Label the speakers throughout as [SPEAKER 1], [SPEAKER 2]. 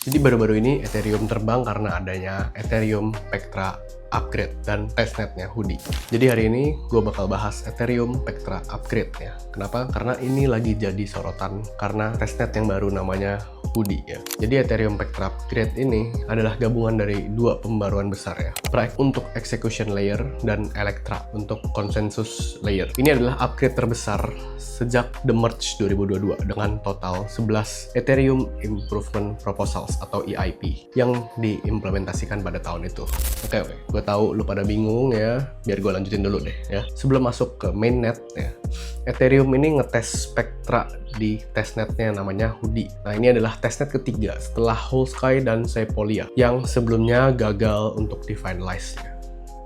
[SPEAKER 1] Jadi baru-baru ini Ethereum terbang karena adanya Ethereum Pectra upgrade dan testnetnya Hudi. Jadi hari ini gue bakal bahas Ethereum Pectra upgrade ya. Kenapa? Karena ini lagi jadi sorotan karena testnet yang baru namanya Hudi ya. Jadi Ethereum Pectra upgrade ini adalah gabungan dari dua pembaruan besar ya. Strike untuk execution layer dan Electra untuk consensus layer. Ini adalah upgrade terbesar sejak The Merge 2022 dengan total 11 Ethereum Improvement Proposals atau EIP yang diimplementasikan pada tahun itu. Oke, gue tahu lu pada bingung ya, biar gue lanjutin dulu deh ya. Sebelum masuk ke mainnet ya, Ethereum ini ngetes Pectra di testnetnya namanya Hudi. Nah, ini adalah testnet ketiga setelah Wholesky dan Sepolia yang sebelumnya gagal untuk di-finalize.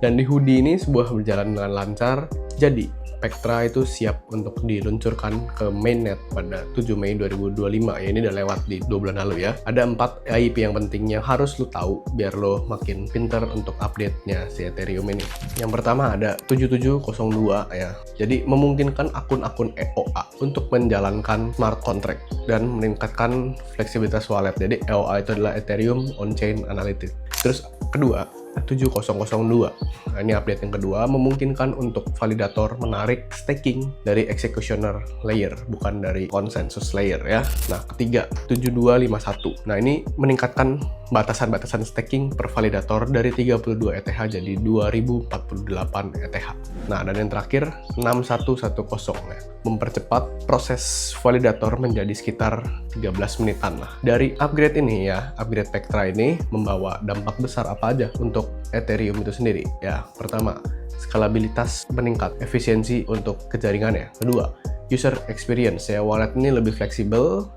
[SPEAKER 1] Dan di Hudi ini sebuah berjalan dengan lancar, jadi Pectra itu siap untuk diluncurkan ke mainnet pada 7 Mei 2025 ya. Ini udah lewat di 2 bulan lalu ya. Ada 4 EIP yang pentingnya harus lo tahu biar lo makin pinter untuk update-nya si Ethereum ini. Yang pertama ada 7702 ya. Jadi memungkinkan akun-akun EOA untuk menjalankan smart contract dan meningkatkan fleksibilitas wallet. Jadi EOA itu adalah Ethereum On-Chain Analytics. Terus kedua 7002. Nah, ini update yang kedua, memungkinkan untuk validator menarik staking dari executioner layer, bukan dari consensus layer ya. Nah, ketiga 7251. Nah, ini meningkatkan batasan-batasan staking per validator dari 32 ETH jadi 2048 ETH. Nah, dan yang terakhir 6110 ya. Mempercepat proses validator menjadi sekitar 13 menitan lah. Dari upgrade ini ya, upgrade Pectra ini membawa dampak besar apa aja untuk Ethereum itu sendiri ya. Pertama, skalabilitas meningkat, efisiensi untuk kejaringannya. Kedua, user experience ya, wallet ini lebih fleksibel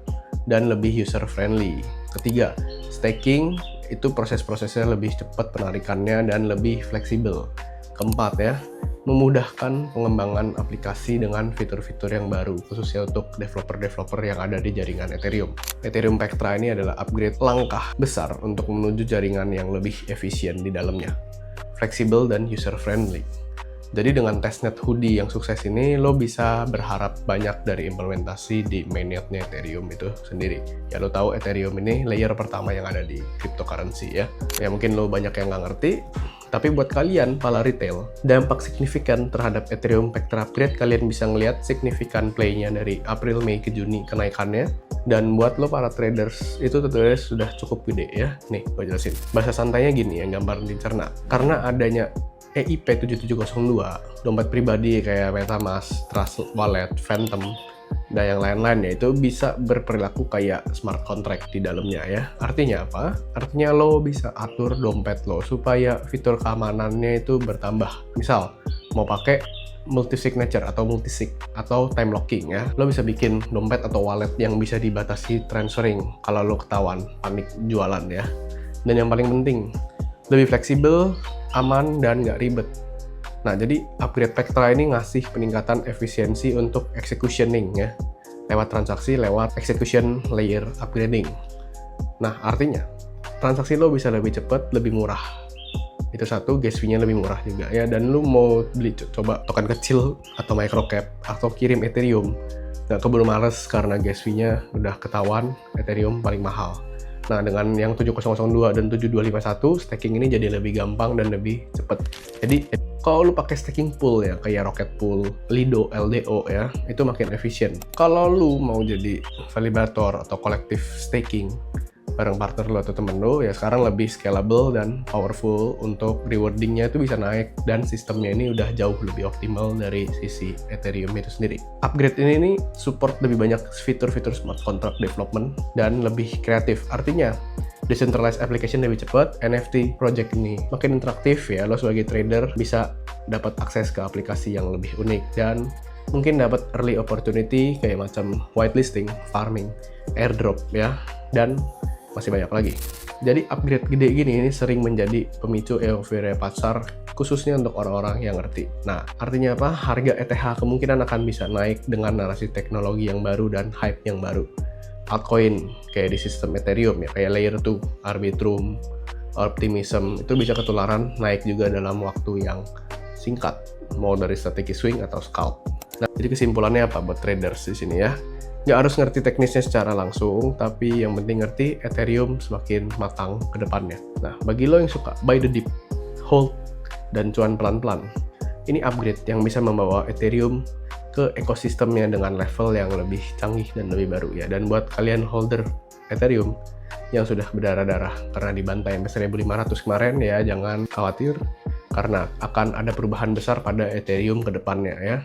[SPEAKER 1] dan lebih user friendly. Ketiga, staking itu proses-prosesnya lebih cepat penarikannya dan lebih fleksibel. Keempat ya, memudahkan pengembangan aplikasi dengan fitur-fitur yang baru, khususnya untuk developer-developer yang ada di jaringan Ethereum. Ethereum Pectra ini adalah upgrade langkah besar untuk menuju jaringan yang lebih efisien di dalamnya, fleksibel dan user-friendly. Jadi dengan testnet Hudi yang sukses ini, lo bisa berharap banyak dari implementasi di mainnetnya Ethereum itu sendiri. Ya lo tahu Ethereum ini layer pertama yang ada di cryptocurrency ya. Ya mungkin lo banyak yang nggak ngerti, tapi buat kalian, para retail, dampak signifikan terhadap Ethereum Pectra upgrade, kalian bisa ngelihat signifikan play-nya dari April, Mei ke Juni kenaikannya. Dan buat lo para traders, itu tentunya sudah cukup gede ya. Nih, gue jelasin. Bahasa santainya gini ya, gambar dicerna. Karena adanya EIP 7702, dompet pribadi kayak MetaMask, Trust Wallet, Phantom, dan yang lain-lain ya, itu bisa berperilaku kayak smart contract di dalamnya ya. Artinya apa? Artinya lo bisa atur dompet lo supaya fitur keamanannya itu bertambah. Misal, mau pakai multi-signature atau multisig atau time locking ya. Lo bisa bikin dompet atau wallet yang bisa dibatasi transferring kalau lo ketahuan panik jualan ya. Dan yang paling penting, lebih fleksibel, aman, dan nggak ribet. Nah, jadi upgrade Pectra ini ngasih peningkatan efisiensi untuk executioning ya, lewat transaksi, lewat execution layer upgrading. Nah, artinya transaksi lo bisa lebih cepat, lebih murah. Itu satu, gas fee-nya lebih murah juga ya. Dan lo mau beli coba token kecil atau microcap atau kirim Ethereum, nggak keburu males karena gas fee-nya udah ketahuan Ethereum paling mahal. Nah, dengan yang 7002 dan 7251, staking ini jadi lebih gampang dan lebih cepat. Jadi, kalau lu pakai staking pool ya, kayak Rocket Pool, Lido, LDO ya, itu makin efisien. Kalau lu mau jadi validator atau collective staking bareng partner lo atau temen lo, ya sekarang lebih scalable dan powerful untuk rewardingnya itu bisa naik, dan sistemnya ini udah jauh lebih optimal dari sisi Ethereum itu sendiri. Upgrade ini nih support lebih banyak fitur-fitur smart contract development dan lebih kreatif. Artinya decentralized application lebih cepat, NFT project ini makin interaktif ya, lo sebagai trader bisa dapat akses ke aplikasi yang lebih unik dan mungkin dapat early opportunity kayak macam whitelisting, farming, airdrop ya, dan masih banyak lagi. Jadi upgrade gede gini ini sering menjadi pemicu euforia pasar, khususnya untuk orang-orang yang ngerti. Nah, artinya apa? Harga ETH kemungkinan akan bisa naik dengan narasi teknologi yang baru dan hype yang baru. Altcoin kayak di sistem Ethereum ya, kayak Layer 2, Arbitrum, Optimism, itu bisa ketularan naik juga dalam waktu yang singkat, mau dari strategi swing atau scalp. Nah, jadi kesimpulannya apa buat traders di sini ya? Nggak harus ngerti teknisnya secara langsung, tapi yang penting ngerti Ethereum semakin matang ke depannya. Nah, bagi lo yang suka buy the dip, hold, dan cuan pelan-pelan, ini upgrade yang bisa membawa Ethereum ke ekosistemnya dengan level yang lebih canggih dan lebih baru ya. Dan buat kalian holder Ethereum yang sudah berdarah-darah karena dibantai sampai 1.500 kemarin ya, jangan khawatir karena akan ada perubahan besar pada Ethereum ke depannya ya.